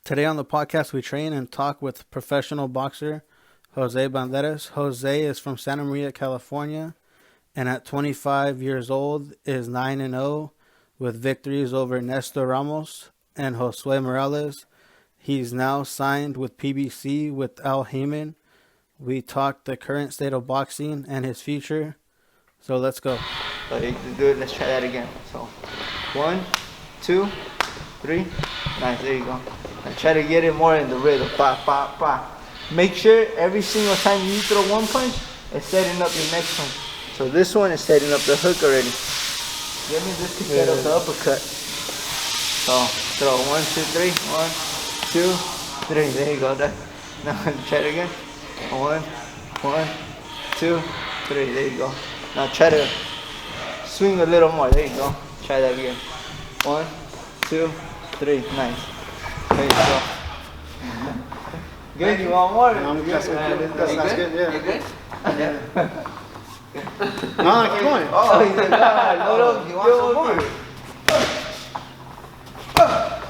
Today on the podcast, we train and talk with professional boxer Jose Balderas. Jose is from Santa Maria, California, and at 25 years old is 9-0 with victories over Nestor Ramos and Josue Morales. He's now signed with PBC with Al Heyman. We talked the current state of boxing and his future. So let's go. So you can do it. Let's try that again. So 1, 2, 3. Nice. There you go. Now try to get it more in the rhythm. Ba, ba, ba. Make sure every single time you throw one punch, it's setting up your next punch. So this one is setting up the hook already. Give me this to set up the uppercut. So throw 1, 2, 3. 1, 2, 3. There you go. Now try it again. 1, 2, 3. There you go. Now try to swing a little more. There you go. Try that again. 1, 2, 3. Nice. There you go. Good. You want more? I'm good. That's good. Yeah. You good? Yeah. No, keep going. Oh, he's like, no, you want some more?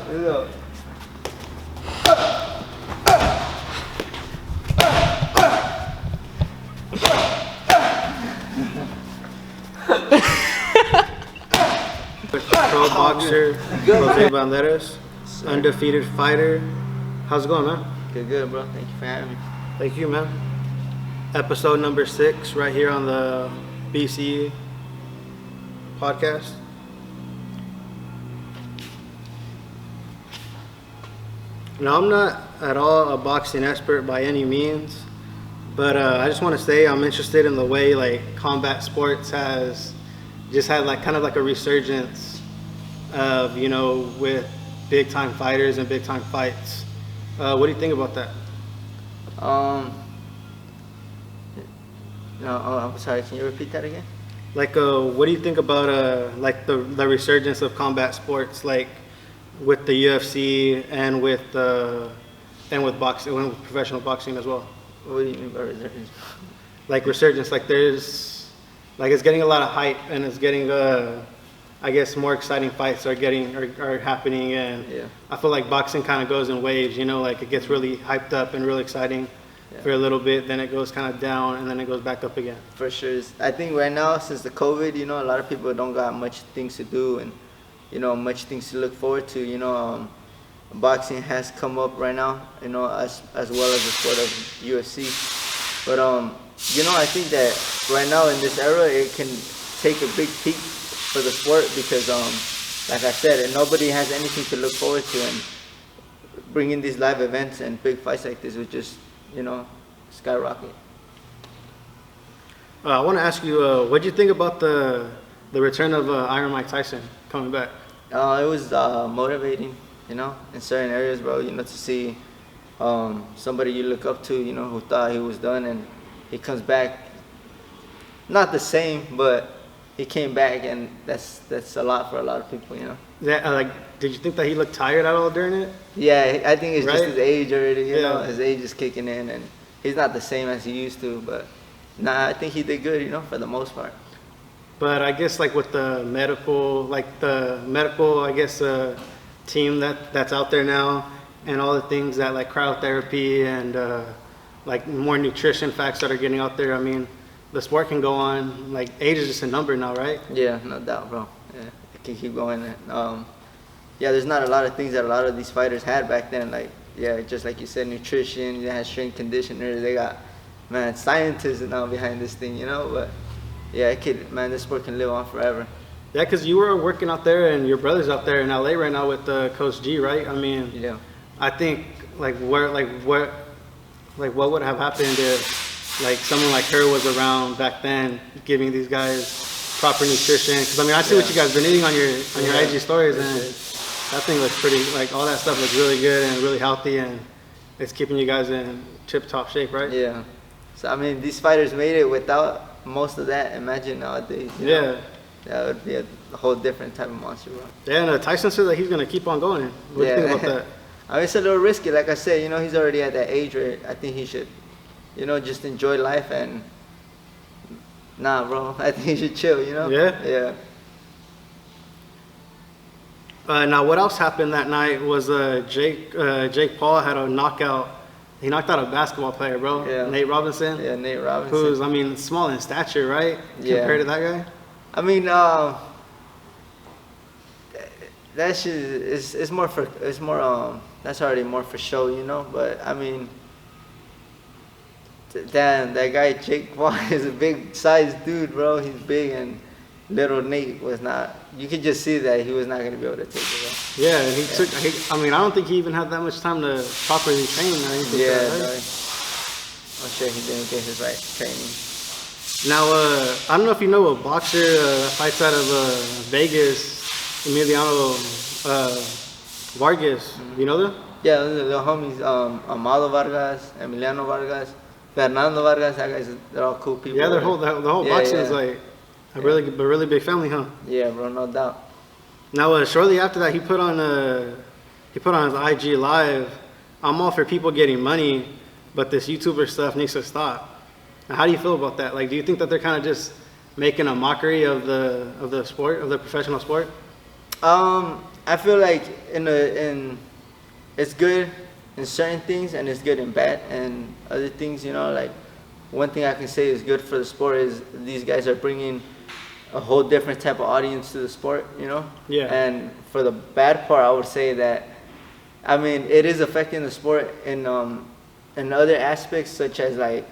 There you go. Pro boxer Jose Balderas, undefeated fighter. How's it going, man? Good, bro. Thank you for having me. Thank you, man. Episode number 6 right here on the BCE Podcast. Now, I'm not at all a boxing expert by any means, but I just want to say I'm interested in the way like combat sports has just had like kind of like a resurgence of, you know, with big time fighters and big time fights. What do you think about that? No, I'm sorry. Can you repeat that again? Like, what do you think about like the resurgence of combat sports, like with the UFC and with boxing, and with professional boxing as well? What do you mean by resurgence? Like resurgence, like there's, like it's getting a lot of hype and it's getting, I guess more exciting fights are happening, and yeah. I feel like boxing kind of goes in waves, you know, like it gets really hyped up and really exciting for a little bit, then it goes kind of down and then it goes back up again. For sure. I think right now, since the COVID, you know, a lot of people don't got much things to do and, you know, much things to look forward to. You know, boxing has come up right now, you know, as well as the sport of UFC. But, you know, I think that right now in this era, it can take a big peak for the sport because, like I said, nobody has anything to look forward to, and bringing these live events and big fights like this would just, you know, skyrocket. I want to ask you, what do you think about the return of Iron Mike Tyson coming back? It was motivating, you know, in certain areas, bro. You know, to see somebody you look up to, you know, who thought he was done, and he comes back, not the same, but he came back, and that's a lot for a lot of people, you know. Yeah, like, did you think that he looked tired at all during it? Yeah, I think it's right? just his age already, you know. His age is kicking in, and he's not the same as he used to, but nah, I think he did good, you know, for the most part. But I guess like with the medical, I guess, team that's out there now, and all the things that like cryotherapy and like more nutrition facts that are getting out there, I mean, the sport can go on. Like, age is just a number now, right? Yeah, no doubt, bro. Yeah, it can keep going. Yeah, there's not a lot of things that a lot of these fighters had back then. Like, yeah, just like you said, nutrition. They had strength conditioners. They got, man, scientists now behind this thing, you know. But yeah, this sport can live on forever. Yeah, because you were working out there, and your brother's out there in LA right now with Coach G, right? I mean, yeah. I think what would have happened if like someone like her was around back then, giving these guys proper nutrition? Because I mean, I see what you guys been eating on your IG stories, and that thing looks pretty. Like all that stuff looks really good and really healthy, and it's keeping you guys in tip-top shape, right? Yeah. So I mean, these fighters made it without most of that. Imagine nowadays. You know? That would be a whole different type of monster, bro. Yeah, and Tyson said that he's gonna keep on going. What do you think about that? I mean, it's a little risky. Like I said, you know, he's already at that age where I think he should, you know, just enjoy life and Nah, bro. I think you should chill. You know? Yeah? Yeah. Now, what else happened that night was Jake Paul had a knockout. He knocked out a basketball player, bro. Yeah. Nate Robinson. Yeah, Nate Robinson. Who's, I mean, small in stature, right? Yeah. Compared to that guy. I mean, that shit is more for that's already more for show, you know. But I mean, damn, that guy Jake Paul is a big sized dude, bro. He's big, and little Nate was not. You could just see that he was not gonna be able to take it, bro. Yeah, he took. I mean, I don't think he even had that much time to properly train or anything. Yeah, like that, no, right? I'm sure he didn't get his right training. Now, I don't know if you know a boxer that fights out of Vegas, Emiliano Vargas. You know them? Yeah, the homies, Amado Vargas, Emiliano Vargas, Fernando Vargas. That guys, they're all cool people. Yeah, the right? whole Yeah, boxing yeah. is like a really big family, huh? Yeah, bro, no doubt. Now, shortly after that, he put on his IG live. I'm all for people getting money, but this YouTuber stuff needs to stop. Now, how do you feel about that? Like, do you think that they're kind of just making a mockery of the sport, of the professional sport? I feel like it's good in certain things and it's good in bad and other things. You know, like one thing I can say is good for the sport is these guys are bringing a whole different type of audience to the sport. You know. Yeah. And for the bad part, I would say that, I mean, it is affecting the sport in other aspects, such as like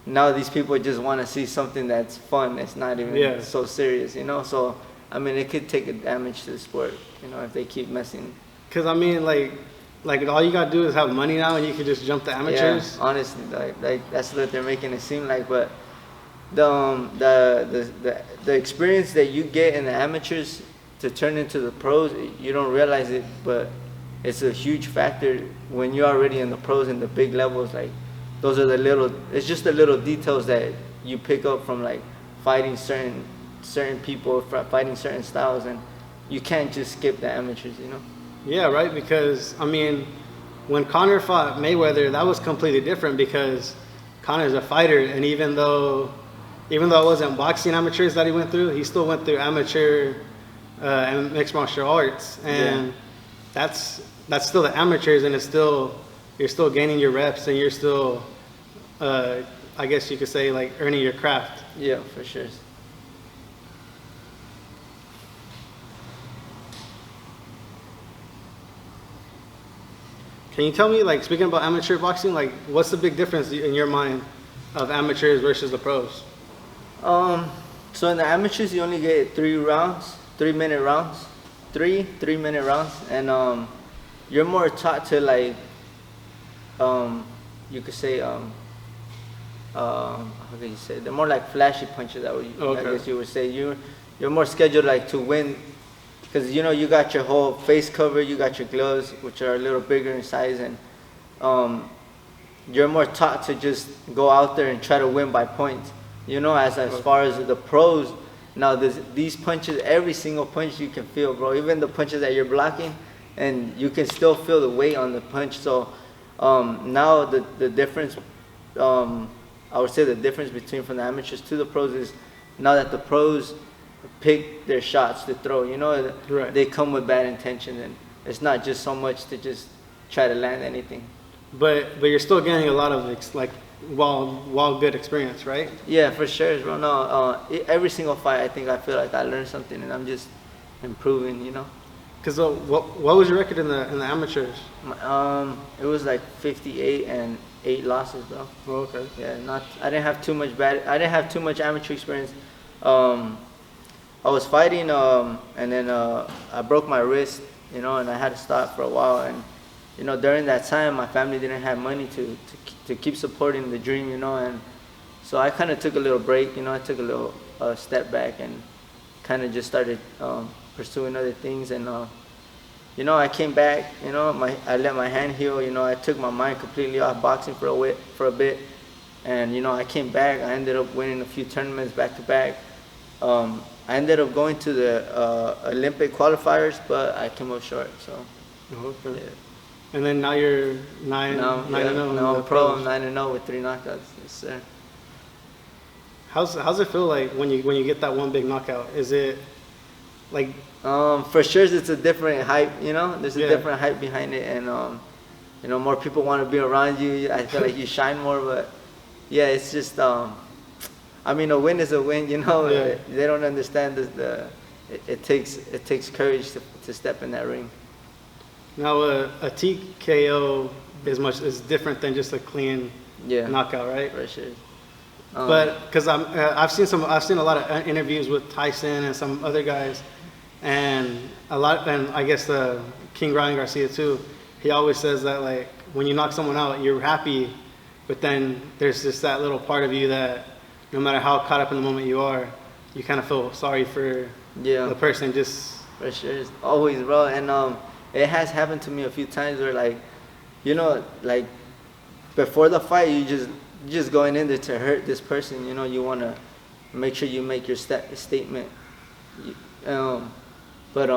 now these people just want to see something that's fun. It's not even so serious, you know. So I mean, it could take a damage to the sport, you know, if they keep messing. Because I mean, like all you gotta do is have money now, and you can just jump the amateurs. Yeah, honestly, like that's what they're making it seem like. But the experience that you get in the amateurs to turn into the pros, you don't realize it, but it's a huge factor when you're already in the pros and the big levels. Like those are it's just the little details that you pick up from like fighting certain people, fighting certain styles, and you can't just skip the amateurs, you know. Yeah, right. Because I mean, when Conor fought Mayweather, that was completely different because Conor's a fighter, and even though it wasn't boxing amateurs that he went through, he still went through amateur and mixed martial arts, and that's still the amateurs, and you're still gaining your reps, and you're still, I guess you could say, like earning your craft. Yeah, for sure. Can you tell me, like, speaking about amateur boxing, like, what's the big difference in your mind of amateurs versus the pros? So in the amateurs, you only get 3-minute rounds, 3-minute rounds, and you're more taught to like, you could say, how can you say? They're more like flashy punches. I guess you would say you're more scheduled like to win. Because, you know, you got your whole face covered, you got your gloves, which are a little bigger in size, and you're more taught to just go out there and try to win by points. You know, as far as the pros, now these punches, every single punch you can feel, bro. Even the punches that you're blocking, and you can still feel the weight on the punch. So now the difference, I would say the difference between from the amateurs to the pros is now that the pros pick their shots to throw, you know, they come with bad intentions, and it's not just so much to just try to land anything. But you're still getting a lot of like while good experience, right? Yeah, for sure, bro. No, every single fight, I feel like I learned something, and I'm just improving, you know. Cause what was your record in the amateurs? It was like 58 and 8 losses, bro. Oh, okay. Yeah, I didn't have too much amateur experience. I was fighting, and then I broke my wrist, you know, and I had to stop for a while. And, you know, during that time, my family didn't have money to keep supporting the dream, you know. And so I kind of took a little break, you know. I took a little step back and kind of just started pursuing other things. And, you know, I came back, you know, I let my hand heal, you know. I took my mind completely off boxing for a bit. And, you know, I came back. I ended up winning a few tournaments back to back. I ended up going to the Olympic qualifiers, but I came up short. So, okay. Yeah. And then now you're 9-0. Now I'm pro. I'm 9-0 with 3 knockouts. Yes, sir. How's it feel like when you get that one big knockout? Is it like For sure, it's a different hype. There's a Yeah. different hype behind it, and more people want to be around you. I feel like you shine more, but yeah, it's just I mean, a win is a win. Yeah. They don't understand it takes courage to step in that ring. now a TKO is different than just a clean Yeah, knockout, right? for sure. But because I've seen a lot of interviews with Tyson and some other guys, and I guess King Ryan Garcia too. He always says that like when you knock someone out, you're happy, but then there's just that little part of you that no matter how caught up in the moment you are, you kind of feel sorry for Yeah. the person. Just For sure, it's always, bro. And it has happened to me a few times where like before the fight, you just going in there to hurt this person. You want to make sure you make your statement. But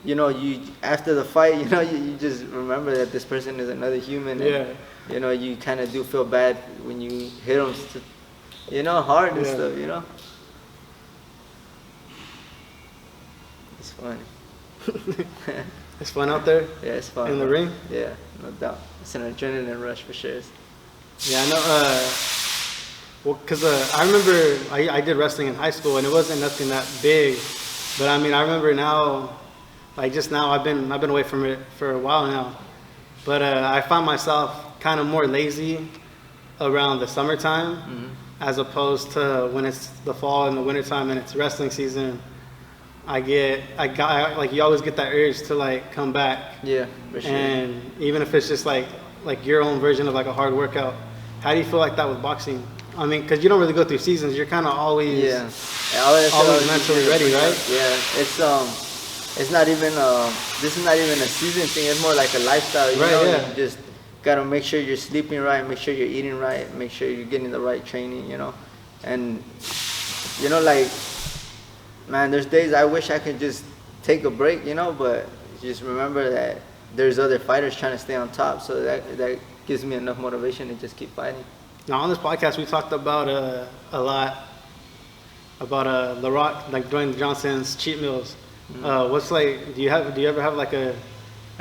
you after the fight, you just remember that this person is another human. And, yeah. you kind of do feel bad when you hit them, hard and Yeah. stuff. It's funny. It's fun out there Yeah, it's fun. in the bro. ring. Yeah, no doubt. It's an adrenaline rush for sure. Yeah, I know. Well, because I remember I did wrestling in high school, and it wasn't nothing that big. But I mean, I remember now, like just now, I've been away from it for a while now. But I find myself kind of more lazy around the summertime, as opposed to when it's the fall and the wintertime and it's wrestling season. Like you always get that urge to like come back. Yeah, for sure. And even if it's just like your own version of like a hard workout, how do you feel like that with boxing? I mean, because you don't really go through seasons. You're kind of always always mentally ready, right? Yeah, it's not even this is not even a season thing. It's more like a lifestyle. You Right, know, yeah. you just gotta make sure you're sleeping right, make sure you're eating right, make sure you're getting the right training. And like, man, there's days I wish I could just take a break. But just remember that there's other fighters trying to stay on top, so that gives me enough motivation to just keep fighting. Now on this podcast, we talked about a lot about The Rock, like Dwayne Johnson's cheat meals. What's like? Do you ever have like a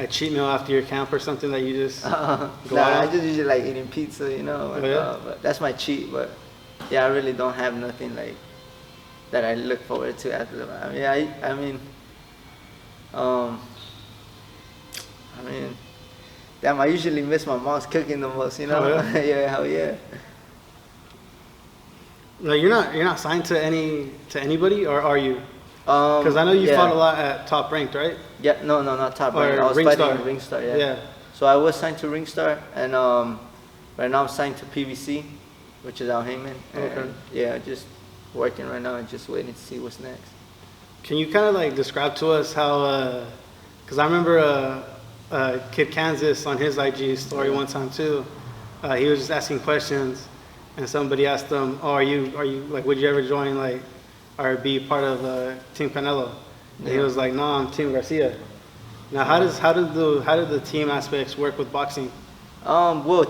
cheat meal after your camp or something that you just go Nah, out I on? just usually like eating pizza, and, Oh, yeah? but that's my cheat. But yeah, I really don't have nothing like that I look forward to after the. Damn, I usually miss my mom's cooking the most, Oh, yeah? Yeah, hell yeah. No, you're not signed to anybody, or are you? Because I know you yeah. fought a lot at Top Ranked, right? Yeah, no, not Top Or Rank. I was Ring fighting Star. in Ringstar, yeah. Yeah. So I was signed to Ringstar, and right now I'm signed to PVC, which is Al Heyman. And Okay. yeah, just working right now and just waiting to see what's next. Can you kind of like describe to us how? Because I remember Kid Kansas on his IG story one time too. He was just asking questions, and somebody asked him, "Oh, are you like? Would you ever join like, or be part of Team Canelo?" And he Yeah. was like, "No, I'm Team Garcia." Now, how did the team aspects work with boxing? Well,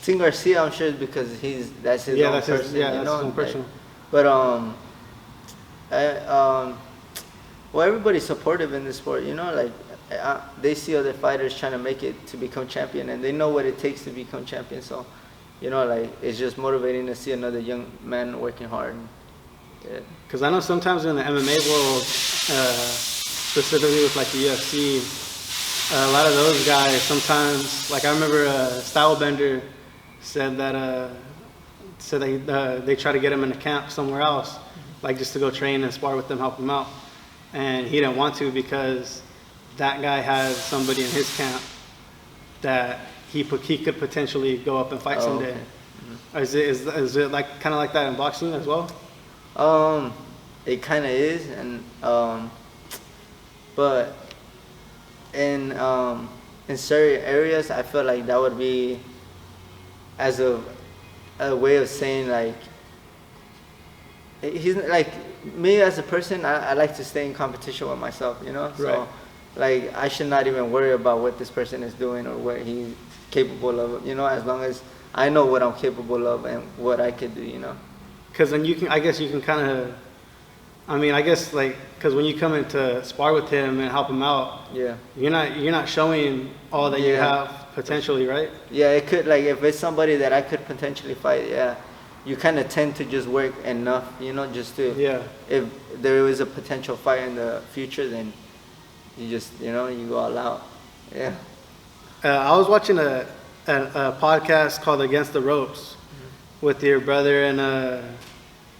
Team Garcia, I'm sure, is because that's his own person. That's his own person. But well, everybody's supportive in this sport. Like they see other fighters trying to make it to become champion, and they know what it takes to become champion. So, like it's just motivating to see another young man working hard. Yeah. Because I know sometimes in the MMA world, specifically with like the UFC, a lot of those guys sometimes, like I remember Stylebender said that they try to get him in a camp somewhere else, like just to go train and spar with them, help him out, and he didn't want to because that guy has somebody in his camp that he could potentially go up and fight someday. Okay. Is it like kind of like that in boxing as well? It kind of is, and but in certain areas, I feel like that would be as a way of saying like he's like me as a person. I like to stay in competition with myself, So Right. like I should not even worry about what this person is doing or what he's capable of, as long as I know what I'm capable of and what I could do, Because then you can, I guess you can kind of, I mean, I guess like, because when you come in to spar with him and help him out, Yeah. you're not showing all that you Yeah. have potentially, right? Yeah, it could, like, if it's somebody that I could potentially fight, yeah, you kind of tend to just work enough, you know, just to, Yeah. if there is a potential fight in the future, then you just, you know, you go all out. Yeah. I was watching a podcast called Against the Ropes with your brother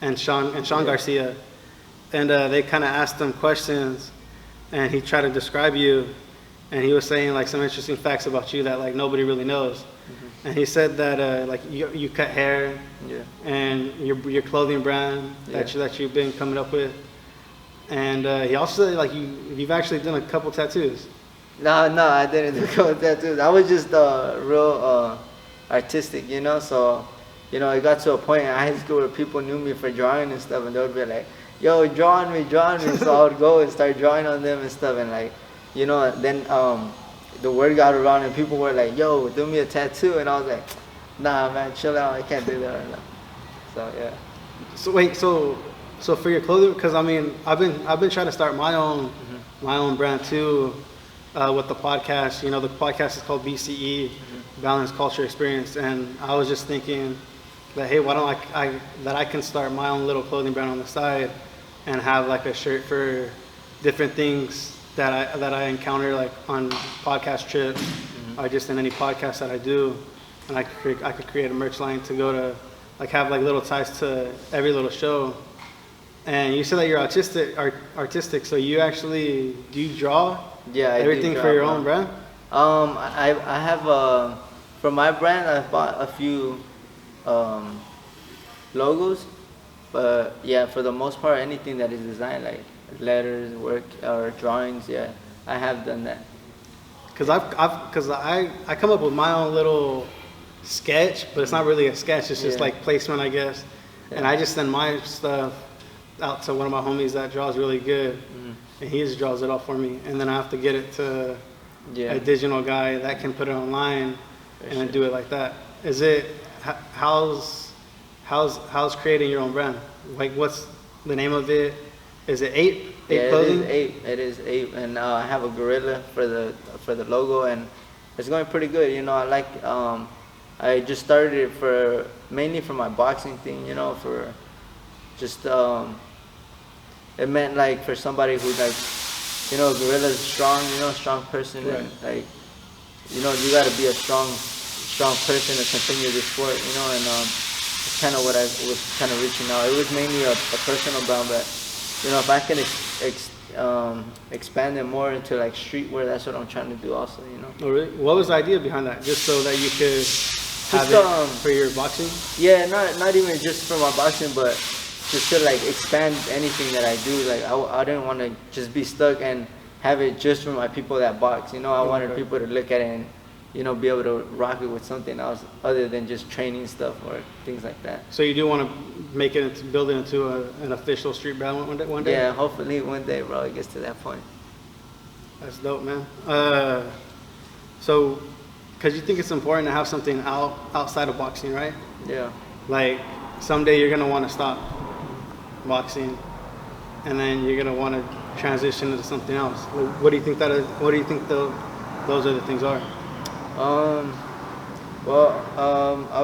and Sean Yeah. Garcia, and they kind of asked him questions, and he tried to describe you, and he was saying like some interesting facts about you that like nobody really knows, and he said that like you cut hair, Yeah. and your clothing brand that you've been coming up with, and he also said like you've actually done a couple tattoos. No, I didn't do tattoos. I was just real artistic, you know. So, you know, it got to a point in high school where people knew me for drawing and stuff, and they would be like, "Yo, draw on me." So I would go and start drawing on them and stuff, and like, you know, then the word got around, and people were like, "Yo, do me a tattoo," and I was like, "Nah, man, chill out. I can't do that right now." So yeah. So wait, so for your clothing, because I mean, I've been trying to start my own brand too, with the podcast. You know, the podcast is called BCE, Balanced Culture Experience, and I was just thinking that hey, why don't I can start my own little clothing brand on the side, and have like a shirt for different things that I encounter like on podcast trips, or just in any podcast that I do, and I could create a merch line to go to, like have like little ties to every little show. And you said that you're artistic, so do you draw? Yeah, I everything do for your draw, own brand? I have for my brand I've bought a few logos, but yeah, for the most part anything that is designed like letters, work or drawings, yeah, I have done that. Because I come up with my own little sketch, but it's not really a sketch. It's just like placement, I guess. Yeah. And I just send my stuff out to one of my homies that draws really good, and he just draws it all for me. And then I have to get it to a digital guy that can put it online and then do it like that. Is it how's creating your own brand? Like, what's the name of it? Is it Ape Clothing? It is Ape, and I have a gorilla for the logo, and it's going pretty good. You know, I just started it mainly for my boxing thing. You know, for just it meant like for somebody who like, you know, gorilla's strong. You know, strong person, right. And like, you know, you got to be a strong person to continue this sport. You know, and it's kind of what I was kind of reaching out. It was mainly a personal brand, but you know, if I can expand it more into like streetwear, that's what I'm trying to do also, you know. Oh, really? What was the idea behind that? Just so that you could have it for your boxing? Yeah, not even just for my boxing, but just to like expand anything that I do. Like I didn't want to just be stuck and have it just for my people that box, you know. I wanted people to look at it and, you know, be able to rock it with something else other than just training stuff or things like that. So you do want to build it into an official street brand one day? Yeah, hopefully one day, bro, it gets to that point. That's dope, man. So, because you think it's important to have something outside of boxing, right? Yeah. Like, someday you're going to want to stop boxing, and then you're going to want to transition into something else. What do you think that is? What do you think those other things are?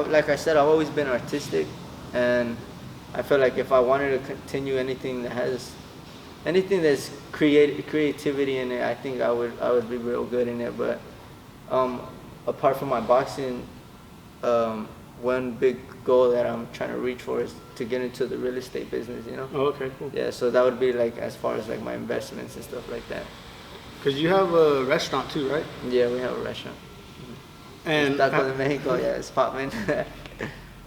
Like I said, I've always been artistic, and I feel like if I wanted to continue anything that's creativity in it, I think I would be real good in it. But apart from my boxing, one big goal that I'm trying to reach for is to get into the real estate business, you know. Oh, okay, cool. Yeah, so that would be like as far as like my investments and stuff like that. Because you have a restaurant too, right? Yeah, we have a restaurant. And Tacos de Mexico, yeah, it's popping.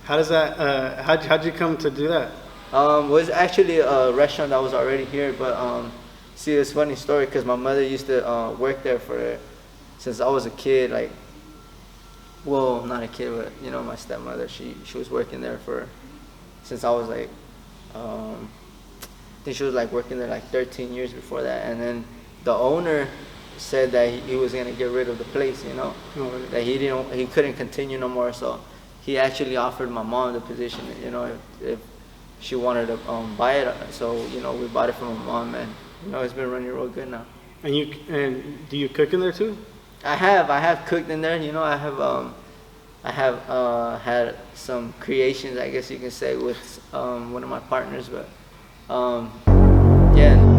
How does that? How'd you come to do that? Was actually a restaurant that was already here, but see, it's a funny story because my mother used to work there since I was a kid. Like, well, not a kid, but you know, my stepmother. She was working there since I was like, I think she was like working there like 13 years before that, and then the owner said that he was gonna get rid of the place, you know, that he couldn't continue no more. So he actually offered my mom the position, you know, if she wanted to buy it. So we bought it from my mom, and it's been running real good now. And do you cook in there too? I have cooked in there. I have had some creations, I guess you can say, with one of my partners, but yeah.